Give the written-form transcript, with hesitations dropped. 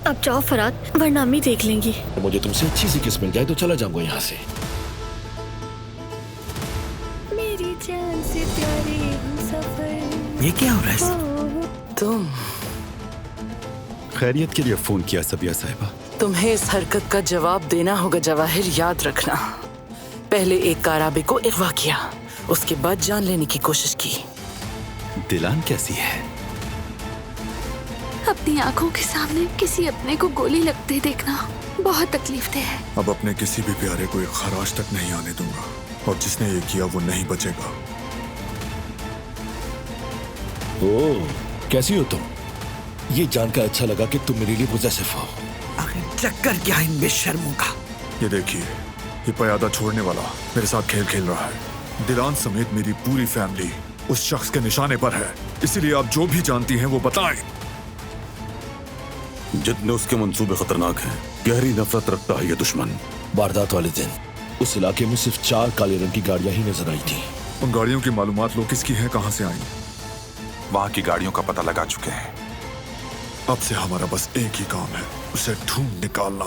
अब जाओ फराद, वरना अम्मी देख लेंगी। मुझे तुमसे अच्छी सी किस मिल जाए तो चला जाऊंगा यहाँ से। मेरी जान से प्यारे सफर। ये क्या हो रहा है? तुम खैरियत के लिए फोन किया सबिया साहिबा? तुम्हें इस हरकत का जवाब देना होगा जवाहिर, याद रखना। पहले एक काराबे को अगवा किया, उसके बाद जान लेने की कोशिश की। दिलान कैसी है? अपनी आंखों के सामने किसी अपने को गोली लगते देखना बहुत तकलीफ दे है। अब अपने किसी भी प्यारे को एक खराश तक नहीं आने दूंगा, और जिसने ये किया वो नहीं बचेगा। ओह, कैसी हो तुम? ये जानकर अच्छा लगा कि तुम मेरे लिए पोजेसिव हो। आखिर चक्कर क्या है इन बेशर्मों का? ये देखिए, ये पयादा छोड़ने वाला मेरे साथ खेल खेल रहा है। दिलान समेत मेरी पूरी फैमिली उस शख्स के निशाने पर है, इसीलिए आप जो भी जानती हैं वो बताएं। जितने उसके मंसूबे खतरनाक हैं, गहरी नफरत रखता है ये दुश्मन। वारदात वाले दिन उस इलाके में सिर्फ 4 काले रंग की गाड़ियां ही नजर आई थी। उन गाड़ियों की मालूमात लो किसकी है, कहां से आई? वहां की गाड़ियों का पता लगा चुके हैं। अब से हमारा बस एक ही काम है, उसे ढूंढ निकालना।